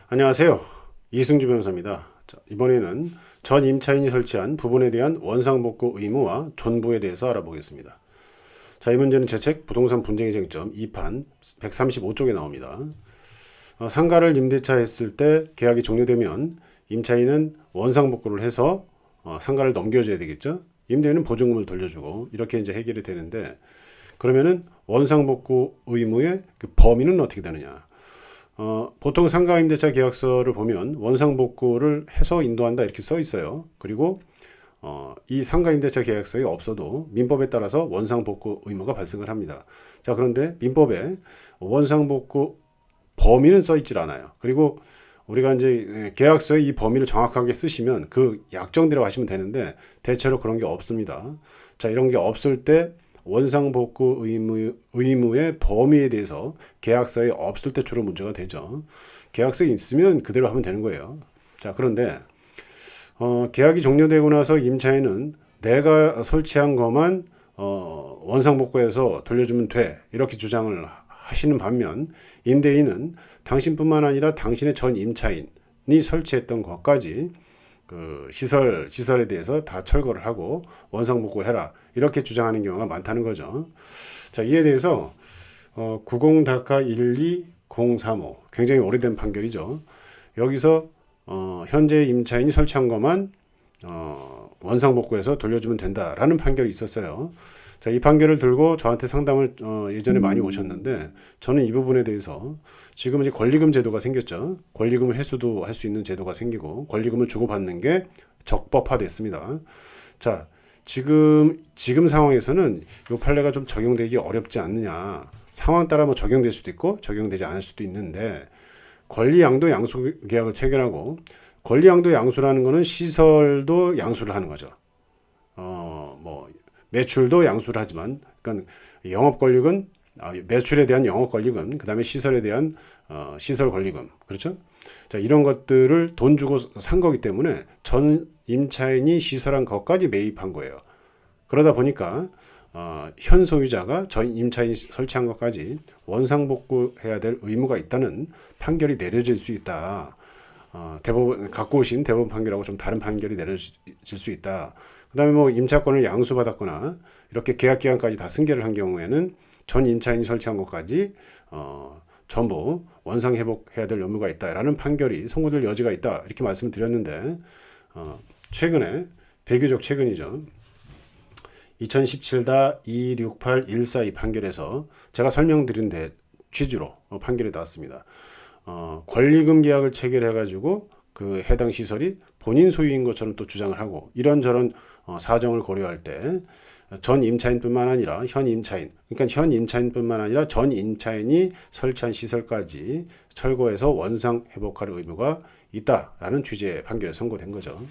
안녕하세요. 이승주 변호사입니다. 자, 이번에는 전 임차인이 설치한 부분에 대한 원상복구 의무와 존부에 대해서 알아보겠습니다. 자, 이 문제는 제 책 부동산 분쟁의 쟁점 2판 135쪽에 나옵니다. 상가를 임대차 했을 때 계약이 종료되면 임차인은 원상복구를 해서 상가를 넘겨줘야 되겠죠. 임대인은 보증금을 돌려주고 이렇게 이제 해결이 되는데, 그러면은 원상복구 의무의 그 범위는 어떻게 되느냐? 보통 상가임대차 계약서를 보면 원상복구를 해서 인도한다 이렇게 써 있어요. 그리고 이 상가임대차 계약서에 없어도 민법에 따라서 원상복구 의무가 발생을 합니다. 자, 그런데 민법에 원상복구 범위는 써 있질 않아요. 그리고 우리가 이제 계약서에 이 범위를 정확하게 쓰시면 그 약정대로 하시면 되는데, 대체로 그런 게 없습니다. 자, 이런 게 없을 때 원상복구 의무의 범위에 대해서 계약서에 없을 때 주로 문제가 되죠. 계약서에 있으면 그대로 하면 되는 거예요. 자, 그런데 계약이 종료되고 나서 임차인은 내가 설치한 것만 원상복구해서 돌려주면 돼 이렇게 주장을 하시는 반면, 임대인은 당신뿐만 아니라 당신의 전 임차인이 설치했던 것까지 그 시설에 대해서 다 철거를 하고 원상복구해라 이렇게 주장하는 경우가 많다는 거죠. 자, 이에 대해서 90-12035 굉장히 오래된 판결이죠. 여기서 현재 임차인이 설치한 것만 원상복구해서 돌려주면 된다라는 판결이 있었어요. 자, 이 판결을 들고 저한테 상담을 예전에 많이 오셨는데, 저는 이 부분에 대해서 지금 이제 권리금 제도가 생겼죠. 권리금을 회수도 할 수 있는 제도가 생기고 권리금을 주고받는 게 적법화됐습니다. 자, 지금 상황에서는 이 판례가 좀 적용되기 어렵지 않느냐. 상황 따라 뭐 적용될 수도 있고 적용되지 않을 수도 있는데, 권리양도 양수 계약을 체결하고, 권리양도 양수라는 거는 시설도 양수를 하는 거죠. 뭐 매출도 양수를 하지만, 그러니까 영업 권리금, 매출에 대한 영업 권리금, 그다음에 시설에 대한 시설 권리금, 그렇죠? 자, 이런 것들을 돈 주고 산 거기 때문에 전 임차인이 시설한 것까지 매입한 거예요. 그러다 보니까 현 소유자가 전 임차인이 설치한 것까지 원상복구해야 될 의무가 있다는 판결이 내려질 수 있다. 대법원 갖고 오신 대법원 판결하고 좀 다른 판결이 내려질 수 있다. 그다음에 뭐 임차권을 양수받았거나 이렇게 계약 기간까지 다 승계를 한 경우에는 전 임차인이 설치한 것까지 전부 원상 회복해야 될 의무가 있다라는 판결이 선고될 여지가 있다 이렇게 말씀을 드렸는데, 최근에 비교적 최근이죠. 2017-268-142 판결에서 제가 설명드린 취지로 판결이 나왔습니다. 권리금 계약을 체결해가지고 그 해당 시설이 본인 소유인 것처럼 또 주장을 하고, 이런저런 사정을 고려할 때 전 임차인뿐만 아니라 현 임차인, 그러니까 현 임차인뿐만 아니라 전 임차인이 설치한 시설까지 철거해서 원상 회복할 의무가 있다라는 취지의 판결에 선고된 거죠.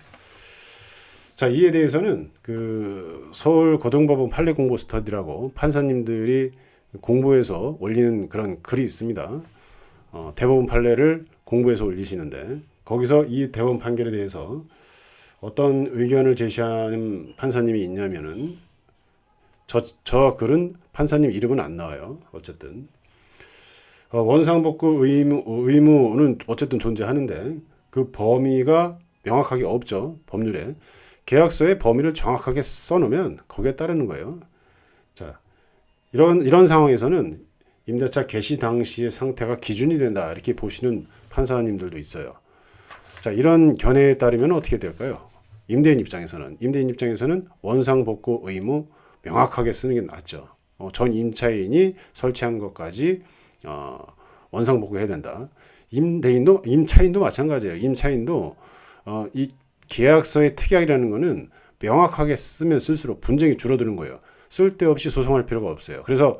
자, 이에 대해서는 그 서울 고등법원 판례 공부 스터디라고 판사님들이 공부해서 올리는 그런 글이 있습니다. 대법원 판례를 공부해서 올리시는데, 거기서 이 대법원 판결에 대해서 어떤 의견을 제시하는 판사님이 있냐면은, 저 글은 판사님 이름은 안 나와요. 어쨌든 원상복구 의무는 어쨌든 존재하는데 그 범위가 명확하게 없죠. 법률에 계약서에 범위를 정확하게 써놓으면 거기에 따르는 거예요. 자, 이런 상황에서는 임대차 개시 당시의 상태가 기준이 된다 이렇게 보시는 판사님들도 있어요. 자, 이런 견해에 따르면 어떻게 될까요? 임대인 입장에서는 원상복구 의무 명확하게 쓰는 게 낫죠. 전 임차인이 설치한 것까지 원상복구해야 된다. 임차인도 마찬가지예요. 임차인도 이 계약서의 특약이라는 거는 명확하게 쓰면 쓸수록 분쟁이 줄어드는 거예요. 쓸데없이 소송할 필요가 없어요. 그래서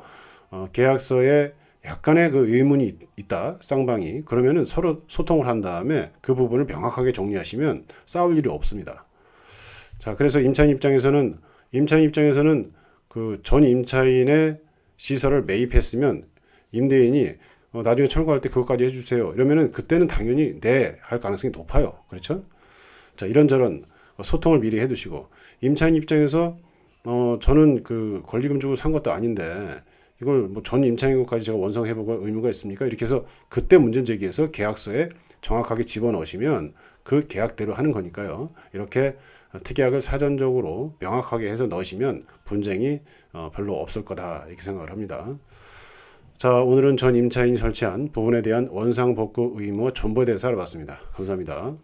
계약서에 약간의 그 의문이 있다, 쌍방이, 그러면은 서로 소통을 한 다음에 그 부분을 명확하게 정리하시면 싸울 일이 없습니다. 자, 그래서 임차인 입장에서는 그 전 임차인의 시설을 매입했으면 임대인이 나중에 철거할 때 그것까지 해주세요 이러면은 그때는 당연히 네 할 가능성이 높아요. 그렇죠? 자, 이런저런 소통을 미리 해두시고, 임차인 입장에서 저는 그 권리금 주고 산 것도 아닌데 이걸 뭐 전 임차인 것까지 제가 원상 회복할 의무가 있습니까? 이렇게 해서 그때 문제 제기해서 계약서에 정확하게 집어넣으시면 그 계약대로 하는 거니까요. 이렇게 특약을 사전적으로 명확하게 해서 넣으시면 분쟁이 별로 없을 거다 이렇게 생각을 합니다. 자, 오늘은 전 임차인이 설치한 부분에 대한 원상복구 의무와 존버에 대해서 알아봤습니다. 감사합니다.